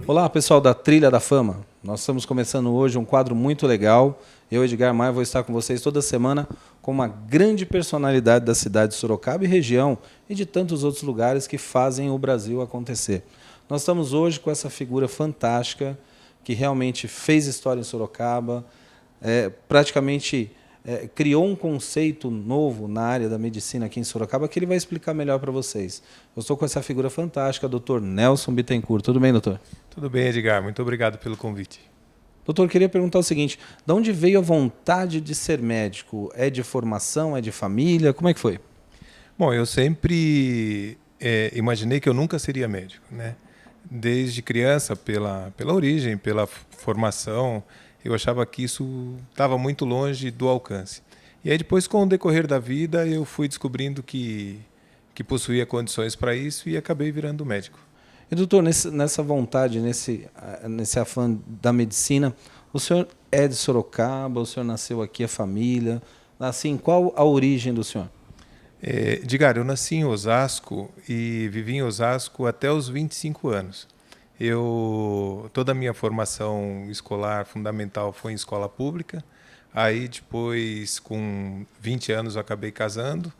Olá, pessoal da Trilha da Fama. Nós estamos começando hoje um quadro muito legal. Eu, Edgar Maia, vou estar com vocês toda semana com uma grande personalidade da cidade de Sorocaba e região e de tantos outros lugares que fazem o Brasil acontecer. Nós estamos hoje com essa figura fantástica que realmente fez história em Sorocaba, praticamente criou um conceito novo na área da medicina aqui em Sorocaba que ele vai explicar melhor para vocês. Eu estou com essa figura fantástica, Dr. Nelson Bittencourt. Tudo bem, doutor? Tudo bem, Edgar. Muito obrigado pelo convite. Doutor, queria perguntar o seguinte, de onde veio a vontade de ser médico? É de formação, é de família? Como é que foi? Bom, eu sempre imaginei que eu nunca seria médico, né? Desde criança, pela origem, pela formação, eu achava que isso estava muito longe do alcance. E aí depois, com o decorrer da vida, eu fui descobrindo que possuía condições para isso e acabei virando médico. E, doutor, nessa vontade, nesse afã da medicina, o senhor é de Sorocaba, o senhor nasceu aqui, a família, assim, qual a origem do senhor? Edgar, eu nasci em Osasco e vivi em Osasco até os 25 anos. Toda a minha formação escolar fundamental foi em escola pública. Aí depois, com 20 anos, eu acabei casando.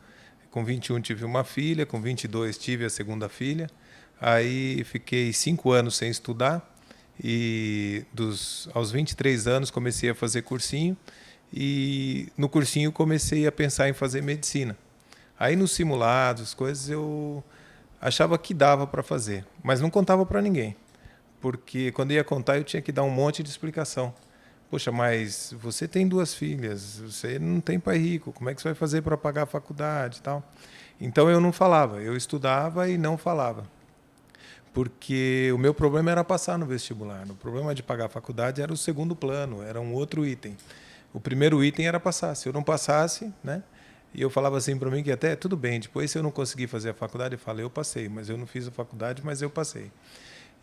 Com 21 tive uma filha, com 22 tive a segunda filha. Aí fiquei 5 anos sem estudar e aos 23 anos comecei a fazer cursinho e no cursinho comecei a pensar em fazer medicina. Aí nos simulados, coisas eu achava que dava para fazer, mas não contava para ninguém, porque quando ia contar eu tinha que dar um monte de explicação. Poxa, mas você tem 2 filhas, você não tem pai rico, como é que você vai fazer para pagar a faculdade e tal? Então eu não falava, eu estudava e não falava. Porque o meu problema era passar no vestibular. O problema de pagar a faculdade era o segundo plano, era um outro item. O primeiro item era passar. Se eu não passasse, né? E eu falava assim para mim que até tudo bem, depois se eu não conseguir fazer a faculdade, eu falei, eu passei, mas eu não fiz a faculdade, mas eu passei.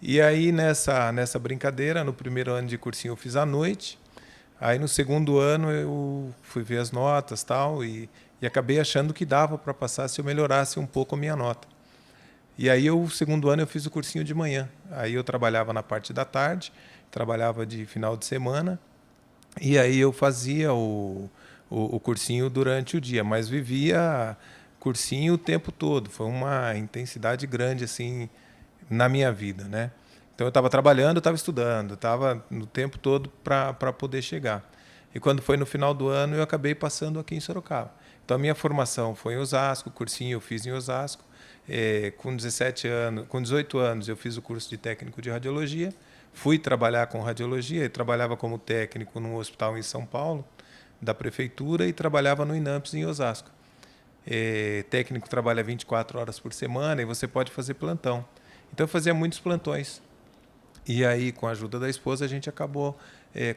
E aí nessa brincadeira, no primeiro ano de cursinho eu fiz à noite, aí no segundo ano eu fui ver as notas tal, e acabei achando que dava para passar se eu melhorasse um pouco a minha nota. E aí, o segundo ano, eu fiz o cursinho de manhã. Aí eu trabalhava na parte da tarde, trabalhava de final de semana, e aí eu fazia o cursinho durante o dia, mas vivia cursinho o tempo todo. Foi uma intensidade grande assim na minha vida, né? Então eu estava trabalhando, estava estudando, estava no tempo todo para poder chegar. E quando foi no final do ano, eu acabei passando aqui em Sorocaba. Então a minha formação foi em Osasco, o cursinho eu fiz em Osasco. Com 17 anos, com 18 anos eu fiz o curso de técnico de radiologia, fui trabalhar com radiologia, e trabalhava como técnico num hospital em São Paulo, da prefeitura, e trabalhava no INAMPS em Osasco. Técnico trabalha 24 horas por semana e você pode fazer plantão. Então eu fazia muitos plantões. E aí, com a ajuda da esposa, a gente acabou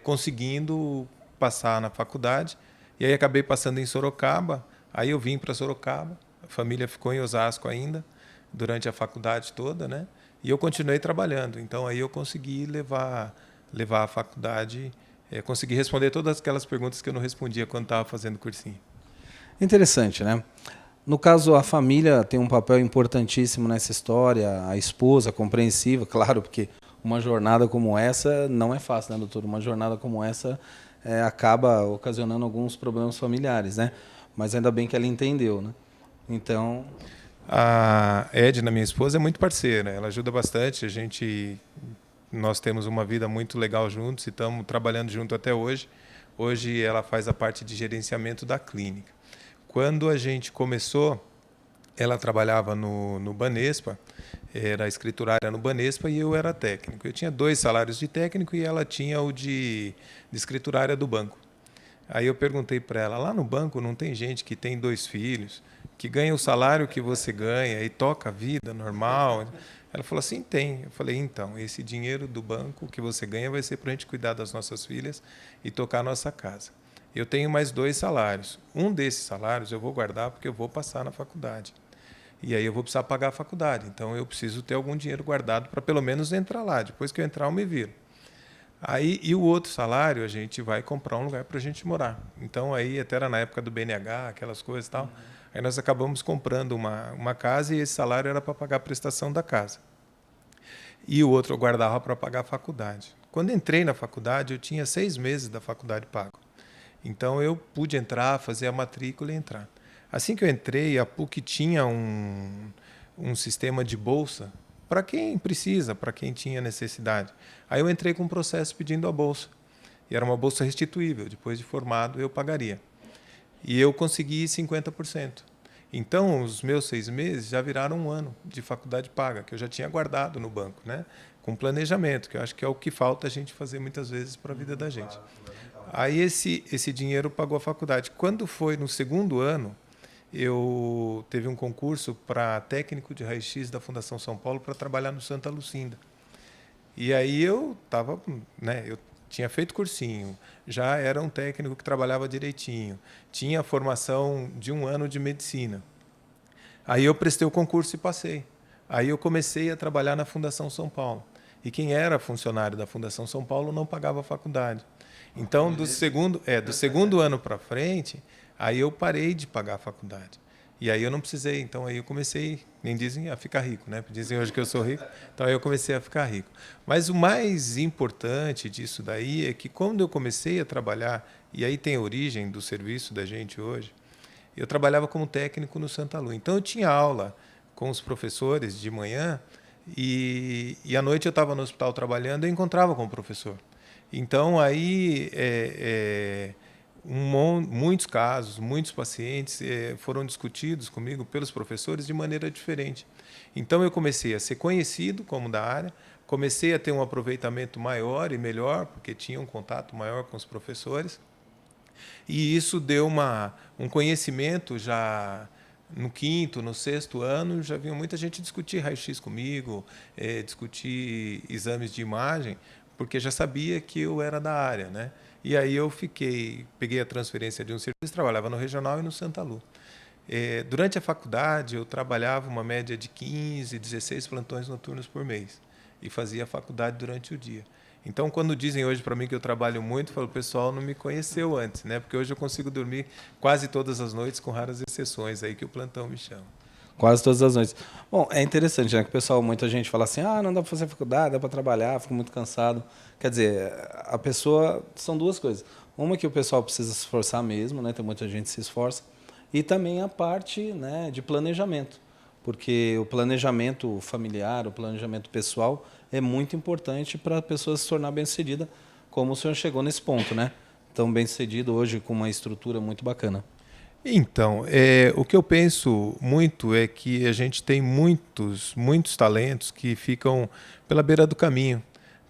conseguindo passar na faculdade. E aí acabei passando em Sorocaba, aí eu vim para Sorocaba. A família ficou em Osasco ainda, durante a faculdade toda, né? E eu continuei trabalhando. Então, aí eu consegui levar a faculdade, consegui responder todas aquelas perguntas que eu não respondia quando estava fazendo cursinho. Interessante, né? No caso, a família tem um papel importantíssimo nessa história, a esposa compreensiva, claro, porque uma jornada como essa não é fácil, né, doutor? Uma jornada como essa acaba ocasionando alguns problemas familiares, né? Mas ainda bem que ela entendeu, né? Então, A Edna, minha esposa, é muito parceira, ela ajuda bastante. Nós temos uma vida muito legal juntos e estamos trabalhando junto até hoje. Hoje ela faz a parte de gerenciamento da clínica. Quando a gente começou, ela trabalhava no Banespa, era escriturária no Banespa e eu era técnico. Eu tinha 2 salários de técnico e ela tinha o de escriturária do banco. Aí eu perguntei para ela, lá no banco não tem gente que tem 2 filhos, que ganha o salário que você ganha e toca a vida normal? Ela falou assim, tem. Eu falei, então, esse dinheiro do banco que você ganha vai ser para a gente cuidar das nossas filhas e tocar a nossa casa. Eu tenho mais 2 salários. Um desses salários eu vou guardar porque eu vou passar na faculdade. E aí eu vou precisar pagar a faculdade. Então eu preciso ter algum dinheiro guardado para pelo menos entrar lá. Depois que eu entrar, eu me viro. Aí, e o outro salário, a gente vai comprar um lugar para a gente morar. Então, aí, até era na época do BNH, aquelas coisas e tal. Aí nós acabamos comprando uma casa e esse salário era para pagar a prestação da casa. e o outro eu guardava para pagar a faculdade. Quando entrei na faculdade, eu tinha 6 meses da faculdade pago. Então, eu pude entrar, fazer a matrícula e entrar. Assim que eu entrei, a PUC tinha um sistema de bolsa para quem precisa, para quem tinha necessidade. Aí eu entrei com um processo pedindo a bolsa. E era uma bolsa restituível. Depois de formado, eu pagaria. E eu consegui 50%. Então, os meus 6 meses já viraram 1 ano de faculdade paga, que eu já tinha guardado no banco, né? Com planejamento, que eu acho que é o que falta a gente fazer muitas vezes para a vida da gente. Aí esse dinheiro pagou a faculdade. Quando foi no segundo ano, eu teve um concurso para técnico de raio-x da Fundação São Paulo para trabalhar no Santa Lucinda. E aí eu estava, né, eu tinha feito cursinho, já era um técnico que trabalhava direitinho, tinha a formação de 1 ano de medicina. Aí eu prestei o concurso e passei. Aí eu comecei a trabalhar na Fundação São Paulo. E quem era funcionário da Fundação São Paulo não pagava a faculdade. Então, do segundo ano para frente, aí eu parei de pagar a faculdade. E aí eu não precisei. Então, aí eu comecei, nem dizem, a ficar rico, né? Dizem hoje que eu sou rico. Então, aí eu comecei a ficar rico. Mas o mais importante disso daí é que quando eu comecei a trabalhar, e aí tem a origem do serviço da gente hoje, eu trabalhava como técnico no Santa Lu. Então, eu tinha aula com os professores de manhã e à noite eu estava no hospital trabalhando e eu encontrava com o professor. Então, aí, muitos casos, muitos pacientes foram discutidos comigo pelos professores de maneira diferente. Então, eu comecei a ser conhecido como da área, comecei a ter um aproveitamento maior e melhor, porque tinha um contato maior com os professores, e isso deu um conhecimento já no 5º, no 6º ano, já vinha muita gente discutir raio-x comigo, discutir exames de imagem, porque já sabia que eu era da área, né? E aí eu peguei a transferência de um serviço, trabalhava no Regional e no Santa Lu. Durante a faculdade, eu trabalhava uma média de 15, 16 plantões noturnos por mês e fazia a faculdade durante o dia. Então, quando dizem hoje para mim que eu trabalho muito, eu falo, o pessoal não me conheceu antes, né? Porque hoje eu consigo dormir quase todas as noites, com raras exceções aí que o plantão me chama. Quase todas as noites. Bom, é interessante, né? Que o pessoal, muita gente fala assim, não dá para fazer faculdade, dá para trabalhar, fico muito cansado. Quer dizer, a pessoa, são duas coisas. Uma que o pessoal precisa se esforçar mesmo, né? Tem muita gente que se esforça. E também a parte, né, de planejamento. Porque o planejamento familiar, o planejamento pessoal é muito importante para a pessoa se tornar bem-sucedida, como o senhor chegou nesse ponto, né? Tão bem-sucedido hoje, com uma estrutura muito bacana. Então, o que eu penso muito é que a gente tem muitos talentos que ficam pela beira do caminho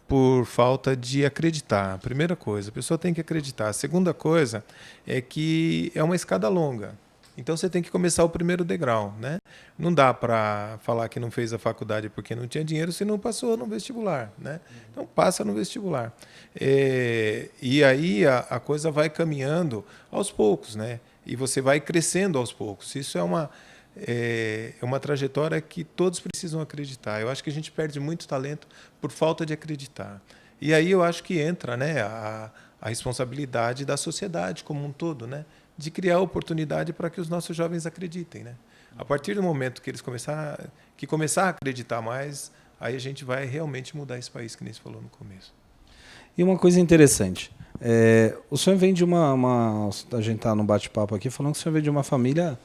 por falta de acreditar. A primeira coisa, a pessoa tem que acreditar. A segunda coisa é que é uma escada longa. Então você tem que começar o primeiro degrau, né? Não dá para falar que não fez a faculdade porque não tinha dinheiro se não passou no vestibular, né? Então passa no vestibular. E aí a coisa vai caminhando aos poucos, né? E você vai crescendo aos poucos. Isso é uma trajetória que todos precisam acreditar. Eu acho que a gente perde muito talento por falta de acreditar. E aí eu acho que entra, né, a responsabilidade da sociedade como um todo, né, de criar oportunidade para que os nossos jovens acreditem, né? A partir do momento que eles começar a acreditar mais, aí a gente vai realmente mudar esse país, que nem você falou no começo. E uma coisa interessante, o senhor vem de a gente está no bate-papo aqui falando que o senhor vem de uma família,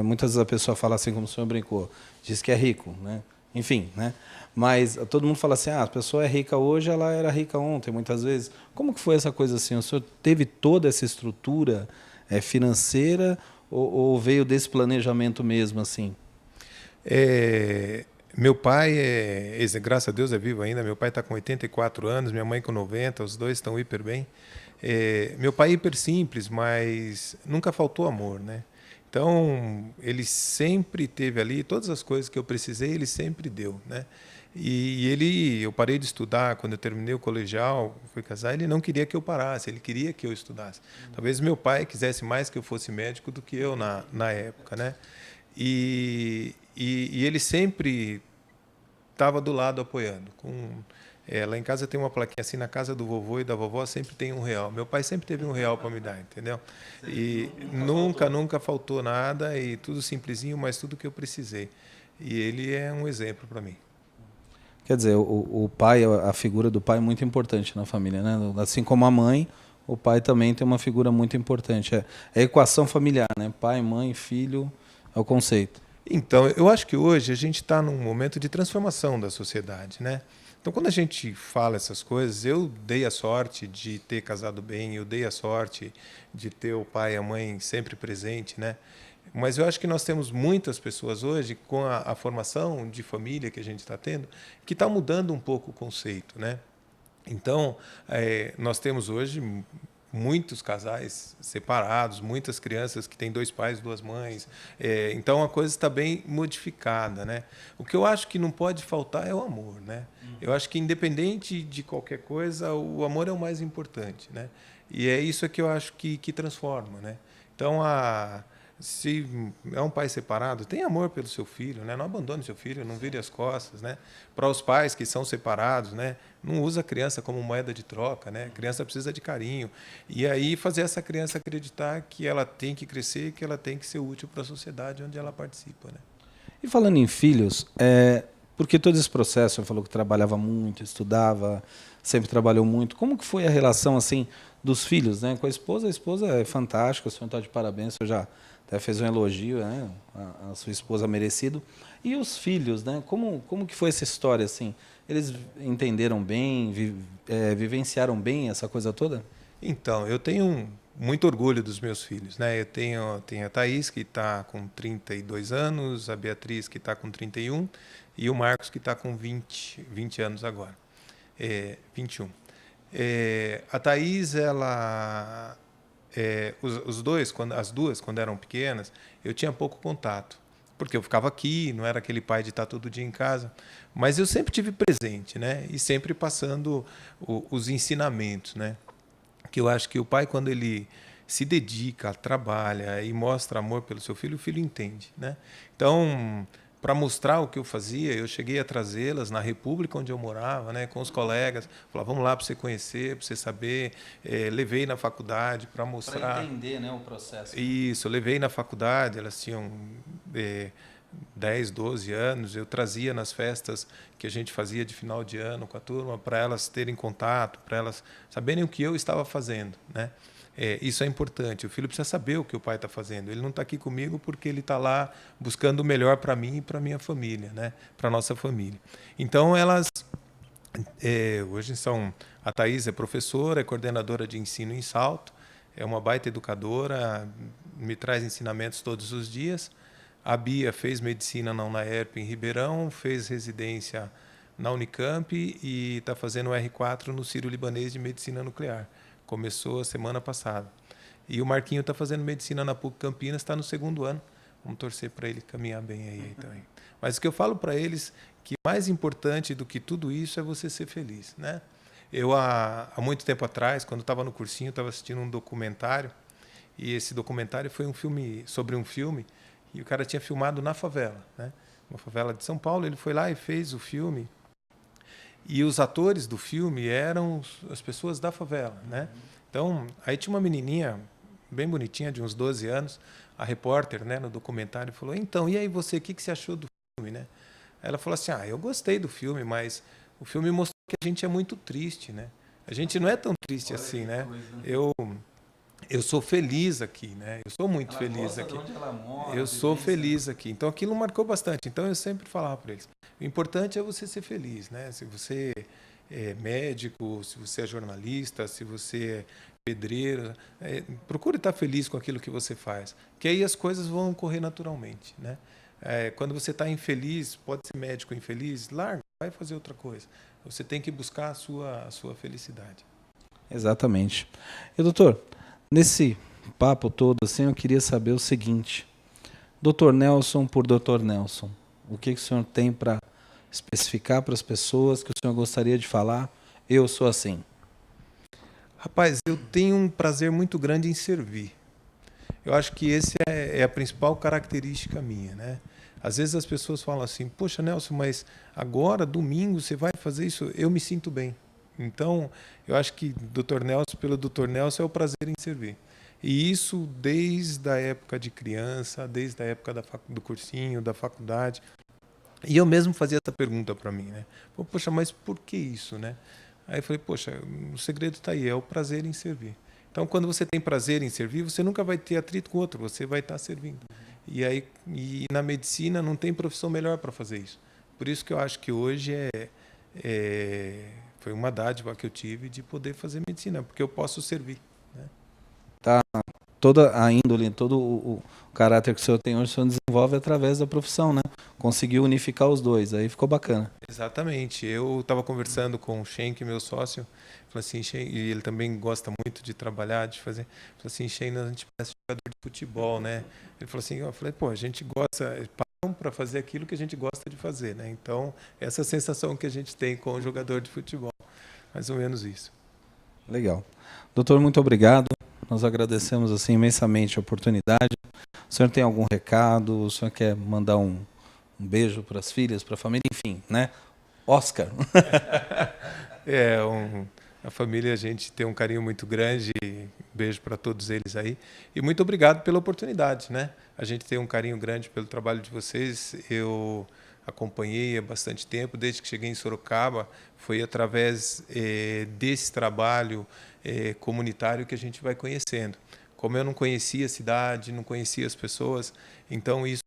muitas vezes a pessoa fala assim, como o senhor brincou, diz que é rico, né? Enfim, né? Mas todo mundo fala assim, a pessoa é rica hoje, ela era rica ontem, muitas vezes. Como que foi essa coisa assim? O senhor teve toda essa estrutura financeira ou veio desse planejamento mesmo assim? Meu pai, graças a Deus, é vivo ainda. Meu pai está com 84 anos, minha mãe com 90, os dois estão hiper bem. Meu pai é hiper simples, mas nunca faltou amor, né? Então, ele sempre teve ali, todas as coisas que eu precisei, ele sempre deu, né? Eu parei de estudar quando eu terminei o colegial, fui casar, ele não queria que eu parasse, ele queria que eu estudasse. Talvez meu pai quisesse mais que eu fosse médico do que eu na época, né? E ele sempre estava do lado apoiando. Lá em casa tem uma plaquinha assim, na casa do vovô e da vovó sempre tem R$1. Meu pai sempre teve R$1 para me dar, entendeu? E nunca faltou nada, e tudo simplesinho, mas tudo que eu precisei. E ele é um exemplo para mim. Quer dizer, o pai, a figura do pai é muito importante na família, né? Assim como a mãe, o pai também tem uma figura muito importante. É a equação familiar, né? Pai, mãe, filho, é o conceito. Então, eu acho que hoje a gente está num momento de transformação da sociedade, né? Então, quando a gente fala essas coisas, eu dei a sorte de ter casado bem, eu dei a sorte de ter o pai e a mãe sempre presente, né? Mas eu acho que nós temos muitas pessoas hoje, com a formação de família que a gente está tendo, que está mudando um pouco o conceito, né? Então, nós temos hoje muitos casais separados, muitas crianças que têm 2 pais, 2 mães. Então, a coisa está bem modificada, né? O que eu acho que não pode faltar é o amor, né? Eu acho que, independente de qualquer coisa, o amor é o mais importante, né? E é isso que eu acho que transforma, né? Então, se é um pai separado, tenha amor pelo seu filho, né? Não abandone seu filho, não vire as costas, né? Para os pais que são separados, né? Não usa a criança como moeda de troca, né? A criança precisa de carinho. E aí fazer essa criança acreditar que ela tem que crescer, que ela tem que ser útil para a sociedade onde ela participa, né? E falando em filhos, porque todo esse processo, você falou que trabalhava muito, estudava, sempre trabalhou muito. Como que foi a relação assim dos filhos, né, com a esposa? A esposa é fantástica, o senhor está de parabéns, o senhor já até fez um elogio, né, a sua esposa merecido. E os filhos, né? Como que foi essa história assim? Eles entenderam bem, vivenciaram bem essa coisa toda? Então, eu tenho muito orgulho dos meus filhos, né? Eu tenho a Thaís, que está com 32 anos, a Beatriz, que está com 31, e o Marcos, que está com 20 anos agora, 21. A Thaís, ela, os dois, as duas, quando eram pequenas, eu tinha pouco contato, porque eu ficava aqui, não era aquele pai de estar todo dia em casa, mas eu sempre tive presente, né? E sempre passando os ensinamentos, né? Que eu acho que o pai, quando ele se dedica, trabalha e mostra amor pelo seu filho, o filho entende, né? Então, para mostrar o que eu fazia, eu cheguei a trazê-las na República onde eu morava, né, com os colegas, falar, vamos lá para você conhecer, para você saber, levei na faculdade para mostrar. Para entender, né, o processo. Isso, eu levei na faculdade, elas tinham 10, 12 anos, eu trazia nas festas que a gente fazia de final de ano com a turma, para elas terem contato, para elas saberem o que eu estava fazendo, né? Isso é importante. O filho precisa saber o que o pai está fazendo. Ele não está aqui comigo porque ele está lá buscando o melhor para mim e para minha família, né? Para a nossa família. Então, elas hoje são... A Thaís é professora, é coordenadora de ensino em Salto, é uma baita educadora, me traz ensinamentos todos os dias. A Bia fez medicina na UNAERP em Ribeirão, fez residência na Unicamp e está fazendo o R4 no Sírio-Libanês de Medicina Nuclear. Começou a semana passada. E o Marquinho está fazendo medicina na PUC Campinas, está no 2º ano. Vamos torcer para ele caminhar bem aí também. Mas o que eu falo para eles, que mais importante do que tudo isso é você ser feliz, né? Eu, há muito tempo atrás, quando estava no cursinho, estava assistindo um documentário, e esse documentário foi sobre um filme, e o cara tinha filmado na favela, né? Uma favela de São Paulo. Ele foi lá e fez o filme, e os atores do filme eram as pessoas da favela, né? Então, aí tinha uma menininha bem bonitinha, de uns 12 anos, a repórter, né, no documentário, falou, então, e aí você, o que você achou do filme, né? Ela falou assim, eu gostei do filme, mas o filme mostrou que a gente é muito triste, né? A gente não é tão triste assim, né? Eu sou feliz aqui, né? Eu sou muito feliz aqui. Eu sou feliz aqui. Então aquilo marcou bastante. Então eu sempre falava para eles: o importante é você ser feliz, né? Se você é médico, se você é jornalista, se você é pedreiro, procure estar feliz com aquilo que você faz, que aí as coisas vão ocorrer naturalmente, né? Quando você está infeliz, pode ser médico infeliz, larga, vai fazer outra coisa. Você tem que buscar a sua felicidade. Exatamente. E doutor, nesse papo todo, assim, eu queria saber o seguinte: Dr. Nelson por Dr. Nelson, o que o senhor tem para especificar para as pessoas que o senhor gostaria de falar? Eu sou assim. Rapaz, eu tenho um prazer muito grande em servir. Eu acho que esse é a principal característica minha, né? Às vezes as pessoas falam assim, poxa, Nelson, mas agora, domingo, você vai fazer isso? Eu me sinto bem. Então, eu acho que Dr. Nelson, pelo Dr. Nelson, é o prazer em servir. E isso desde a época de criança, desde a época do cursinho, da faculdade. E eu mesmo fazia essa pergunta para mim, né? Poxa, mas por que isso, né? Aí eu falei, poxa, o segredo está aí, é o prazer em servir. Então, quando você tem prazer em servir, você nunca vai ter atrito com o outro, você vai estar servindo. E aí, e na medicina não tem profissão melhor para fazer isso. Por isso que eu acho que hoje foi uma dádiva que eu tive de poder fazer medicina, porque eu posso servir, né? Tá, toda a índole, todo o caráter que o senhor tem hoje, o senhor desenvolve através da profissão, né? Conseguiu unificar os dois, aí ficou bacana. Exatamente. Eu estava conversando com o Schenck, meu sócio, falou assim, e ele também gosta muito de trabalhar, de fazer. Falou assim, Schenck, a gente parece jogador de futebol, né? Ele falou assim, eu falei, pô, a gente gosta, pagam para fazer aquilo que a gente gosta de fazer, né? Então, essa é a sensação que a gente tem com o jogador de futebol. Mais ou menos isso. Legal. Doutor, muito obrigado. Nós agradecemos assim imensamente a oportunidade. O senhor tem algum recado? O senhor quer mandar um beijo para as filhas, para a família, enfim, né? Oscar. A família, a gente tem um carinho muito grande. Beijo para todos eles aí. E muito obrigado pela oportunidade, né? A gente tem um carinho grande pelo trabalho de vocês. Eu acompanhei há bastante tempo, desde que cheguei em Sorocaba. Foi através desse trabalho comunitário que a gente vai conhecendo. Como eu não conhecia a cidade, não conhecia as pessoas, então isso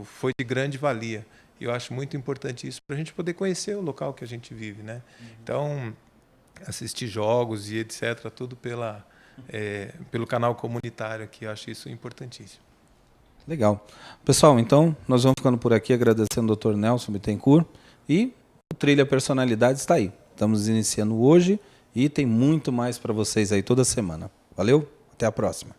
foi de grande valia. E eu acho muito importante isso para a gente poder conhecer o local que a gente vive, né? Então, assistir jogos e etc., tudo pelo canal comunitário aqui, eu acho isso importantíssimo. Legal. Pessoal, então, nós vamos ficando por aqui agradecendo ao Dr. Nelson Bittencourt e o Trilha Personalidade está aí. Estamos iniciando hoje e tem muito mais para vocês aí toda semana. Valeu? Até a próxima.